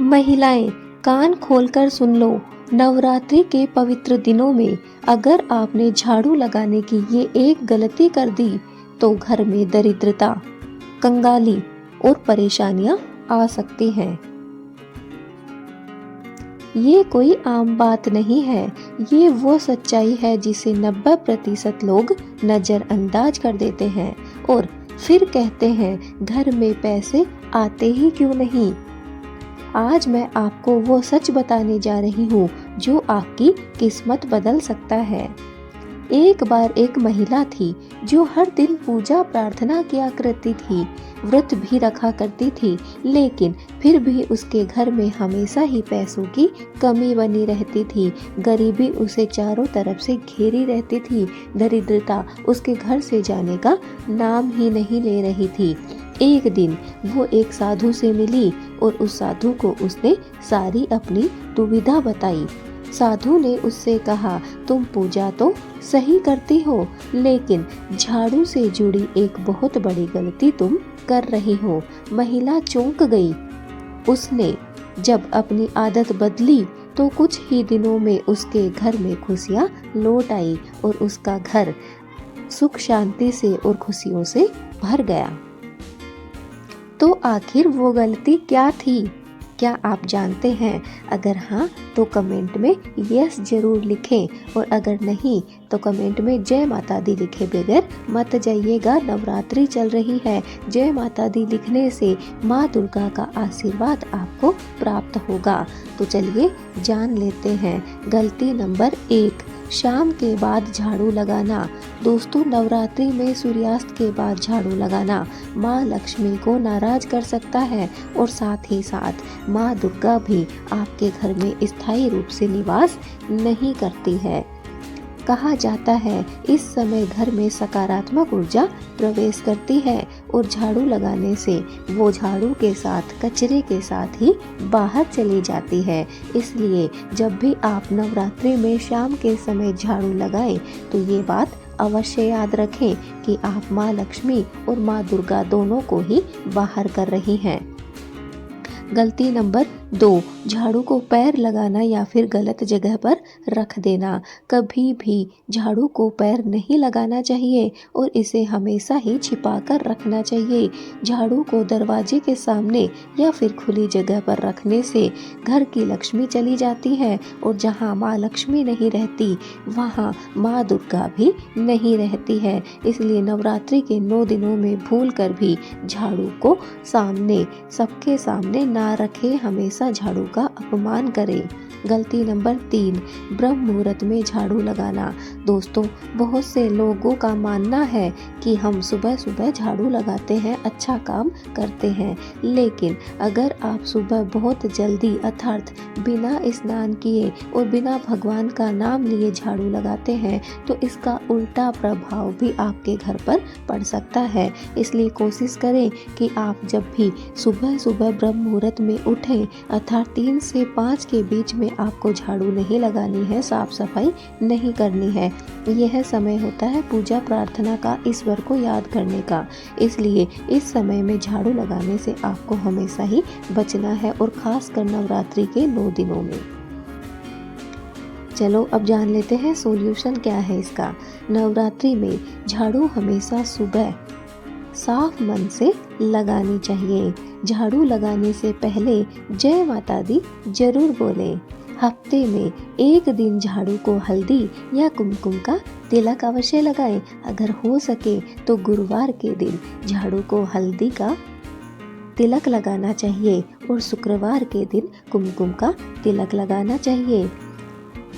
महिलाएं कान खोलकर सुन लो। नवरात्रि के पवित्र दिनों में अगर आपने झाड़ू लगाने की ये एक गलती कर दी तो घर में दरिद्रता, कंगाली और परेशानियां आ सकती हैं। ये कोई आम बात नहीं है, ये वो सच्चाई है जिसे 90% लोग नजरअंदाज कर देते हैं और फिर कहते हैं घर में पैसे आते ही क्यों नहीं। आज मैं आपको वो सच बताने जा रही हूँ जो आपकी किस्मत बदल सकता है। एक बार एक महिला थी जो हर दिन पूजा प्रार्थना किया करती थी, व्रत भी रखा करती थी, लेकिन फिर भी उसके घर में हमेशा ही पैसों की कमी बनी रहती थी। गरीबी उसे चारों तरफ से घेरी रहती थी। दरिद्रता उसके घर से जाने का नाम ही नहीं ले रही थी। एक दिन वो एक साधु से मिली और उस साधु को उसने सारी अपनी दुविधा बताई। साधु ने उससे कहा, तुम पूजा तो सही करती हो, लेकिन झाड़ू से जुड़ी एक बहुत बड़ी गलती तुम कर रही हो। महिला चौंक गई। उसने जब अपनी आदत बदली तो कुछ ही दिनों में उसके घर में खुशियां लौट आई और उसका घर सुख शांति से और खुशियों से भर गया। तो आखिर वो गलती क्या थी? क्या आप जानते हैं? अगर हाँ तो कमेंट में यस जरूर लिखें और अगर नहीं तो कमेंट में जय माता दी लिखे बगैर मत जाइएगा। नवरात्रि चल रही है। जय माता दी लिखने से माँ दुर्गा का आशीर्वाद आपको प्राप्त होगा। तो चलिए जान लेते हैं। गलती नंबर 1, शाम के बाद झाड़ू लगाना। दोस्तों, नवरात्रि में सूर्यास्त के बाद झाड़ू लगाना माँ लक्ष्मी को नाराज कर सकता है और साथ ही साथ माँ दुर्गा भी आपके घर में स्थायी रूप से निवास नहीं करती है। कहा जाता है इस समय घर में सकारात्मक ऊर्जा प्रवेश करती है और झाड़ू लगाने से वो झाड़ू के साथ कचरे के साथ ही बाहर चली जाती है। इसलिए जब भी आप नवरात्रि में शाम के समय झाड़ू लगाएं तो ये बात अवश्य याद रखें कि आप माँ लक्ष्मी और माँ दुर्गा दोनों को ही बाहर कर रही हैं। गलती नंबर 2, झाड़ू को पैर लगाना या फिर गलत जगह पर रख देना। कभी भी झाड़ू को पैर नहीं लगाना चाहिए और इसे हमेशा ही छिपा कर रखना चाहिए। झाड़ू को दरवाजे के सामने या फिर खुली जगह पर रखने से घर की लक्ष्मी चली जाती है और जहाँ माँ लक्ष्मी नहीं रहती वहाँ माँ दुर्गा भी नहीं रहती है। इसलिए नवरात्रि के 9 दिनों में भूल कर भी झाड़ू को सबके सामने ना रखें, हमेशा झाड़ू का अपमान करें। गलती नंबर 3, ब्रह्म मुहूर्त में झाड़ू लगाना। दोस्तों, बहुत से लोगों का मानना है कि हम सुबह सुबह झाड़ू लगाते हैं, अच्छा काम करते हैं, लेकिन अगर आप सुबह बहुत जल्दी अर्थात बिना स्नान किए और बिना भगवान का नाम लिए झाड़ू लगाते हैं तो इसका उल्टा प्रभाव भी आपके घर पर पड़ सकता है। इसलिए कोशिश करें कि आप जब भी सुबह सुबह ब्रह्म मुहूर्त में उठें अर्थात 3 से 5 के बीच में आपको झाड़ू नहीं लगानी है, साफ सफाई नहीं करनी है। यह समय होता है पूजा प्रार्थना का, ईश्वर को याद करने का। इसलिए इस समय में झाड़ू लगाने से आपको हमेशा ही बचना है और खासकर नवरात्रि के 9 दिनों में। चलो अब जान लेते हैं सॉल्यूशन क्या है इसका। नवरात्रि में झाड़ू हमेशा सुबह साफ मन से लगानी चाहिए। झाड़ू लगाने से पहले जय माता दी जरूर बोलें। हफ्ते में 1 दिन झाड़ू को हल्दी या कुमकुम का तिलक अवश्य लगाएं। अगर हो सके तो गुरुवार के दिन झाड़ू को हल्दी का तिलक लगाना चाहिए और शुक्रवार के दिन कुमकुम का तिलक लगाना चाहिए।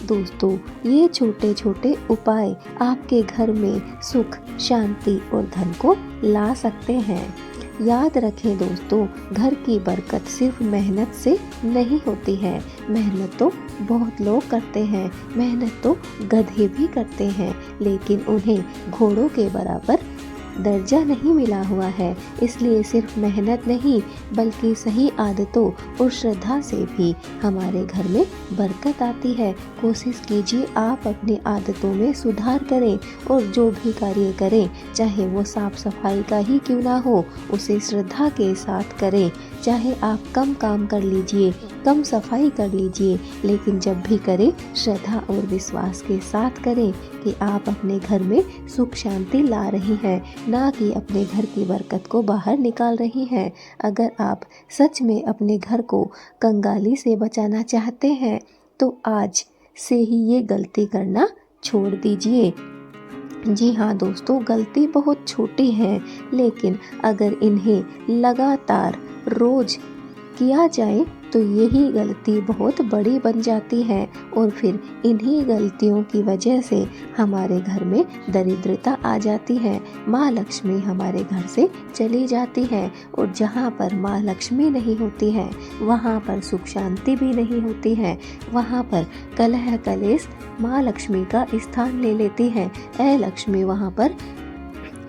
दोस्तों, ये छोटे छोटे उपाय आपके घर में सुख, शांति और धन को ला सकते हैं। याद रखें दोस्तों, घर की बरकत सिर्फ मेहनत से नहीं होती है। मेहनत तो बहुत लोग करते हैं, मेहनत तो गधे भी करते हैं, लेकिन उन्हें घोड़ों के बराबर दर्जा नहीं मिला हुआ है। इसलिए सिर्फ मेहनत नहीं बल्कि सही आदतों और श्रद्धा से भी हमारे घर में बरकत आती है। कोशिश कीजिए आप अपनी आदतों में सुधार करें और जो भी कार्य करें, चाहे वो साफ सफाई का ही क्यों ना हो, उसे श्रद्धा के साथ करें। चाहे आप कम काम कर लीजिए, कम सफाई कर लीजिए, लेकिन जब भी करें श्रद्धा और विश्वास के साथ करें कि आप अपने घर में सुख शांति ला रही हैं, ना कि अपने घर की बरकत को बाहर निकाल रही हैं। अगर आप सच में अपने घर को कंगाली से बचाना चाहते हैं तो आज से ही ये गलती करना छोड़ दीजिए। जी हाँ दोस्तों, गलती बहुत छोटी है, लेकिन अगर इन्हें लगातार रोज किया जाए तो यही गलती बहुत बड़ी बन जाती है और फिर इन्हीं गलतियों की वजह से हमारे घर में दरिद्रता आ जाती है, माँ लक्ष्मी हमारे घर से चली जाती है और जहाँ पर माँ लक्ष्मी नहीं होती है वहाँ पर सुख शांति भी नहीं होती है, वहाँ पर कलह कलेश माँ लक्ष्मी का स्थान ले लेती है, लक्ष्मी वहाँ पर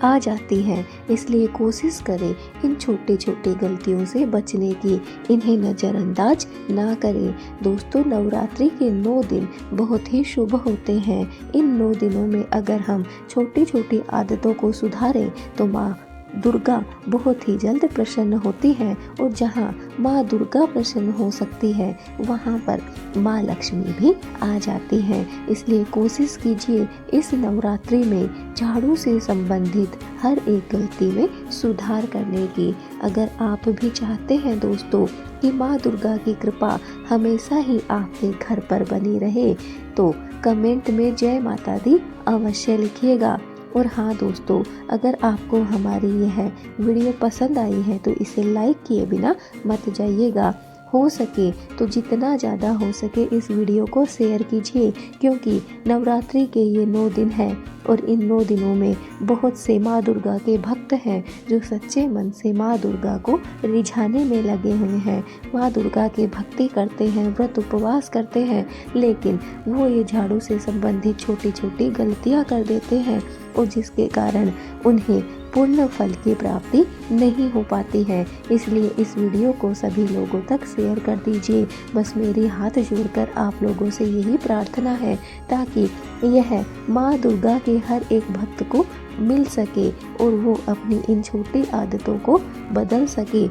आ जाती हैं। इसलिए कोशिश करें इन छोटी छोटी गलतियों से बचने की, इन्हें नज़रअंदाज ना करें। दोस्तों, नवरात्रि के 9 दिन बहुत ही शुभ होते हैं। इन 9 दिनों में अगर हम छोटी छोटी आदतों को सुधारें तो माँ दुर्गा बहुत ही जल्द प्रसन्न होती है और जहाँ माँ दुर्गा प्रसन्न हो सकती है वहाँ पर माँ लक्ष्मी भी आ जाती हैं। इसलिए कोशिश कीजिए इस नवरात्रि में झाड़ू से संबंधित हर एक गलती में सुधार करने की। अगर आप भी चाहते हैं दोस्तों कि माँ दुर्गा की कृपा हमेशा ही आपके घर पर बनी रहे तो कमेंट में जय माता दी अवश्य लिखिएगा। और हाँ दोस्तों, अगर आपको हमारी यह वीडियो पसंद आई है तो इसे लाइक किए बिना मत जाइएगा। हो सके तो जितना ज़्यादा हो सके इस वीडियो को शेयर कीजिए, क्योंकि नवरात्रि के ये 9 दिन हैं और इन 9 दिनों में बहुत से माँ दुर्गा के भक्त हैं जो सच्चे मन से माँ दुर्गा को रिझाने में लगे हुए हैं, माँ दुर्गा की भक्ति करते हैं, व्रत उपवास करते हैं, लेकिन वो ये झाड़ू से संबंधित छोटी छोटी गलतियाँ कर देते हैं और जिसके कारण उन्हें पूर्ण फल की प्राप्ति नहीं हो पाती है। इसलिए इस वीडियो को सभी लोगों तक शेयर कर दीजिए। बस मेरी हाथ जोड़कर आप लोगों से यही प्रार्थना है ताकि यह माँ दुर्गा के हर एक भक्त को मिल सके और वो अपनी इन छोटी आदतों को बदल सके,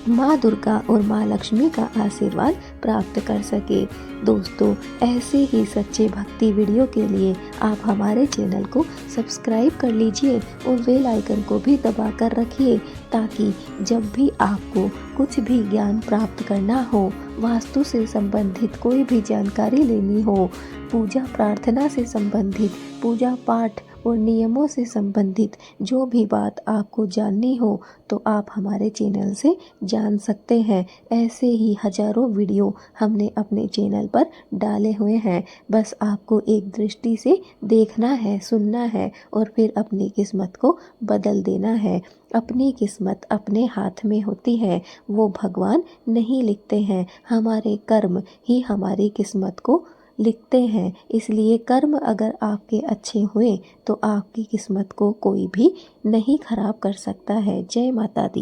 माँ दुर्गा और माँ लक्ष्मी का आशीर्वाद प्राप्त कर सके। दोस्तों, ऐसे ही सच्चे भक्ति वीडियो के लिए आप हमारे चैनल को सब्सक्राइब कर लीजिए और बेल आइकन को भी दबा कर रखिए ताकि जब भी आपको कुछ भी ज्ञान प्राप्त करना हो, वास्तु से संबंधित कोई भी जानकारी लेनी हो, पूजा प्रार्थना से संबंधित, पूजा पाठ और नियमों से संबंधित जो भी बात आपको जाननी हो तो आप हमारे चैनल से जान सकते हैं। ऐसे ही हजारों वीडियो हमने अपने चैनल पर डाले हुए हैं। बस आपको एक दृष्टि से देखना है, सुनना है और फिर अपनी किस्मत को बदल देना है। अपनी किस्मत अपने हाथ में होती है, वो भगवान नहीं लिखते हैं, हमारे कर्म ही हमारी किस्मत को लिखते हैं। इसलिए कर्म अगर आपके अच्छे हुए तो आपकी किस्मत को कोई भी नहीं खराब कर सकता है। जय माता दी।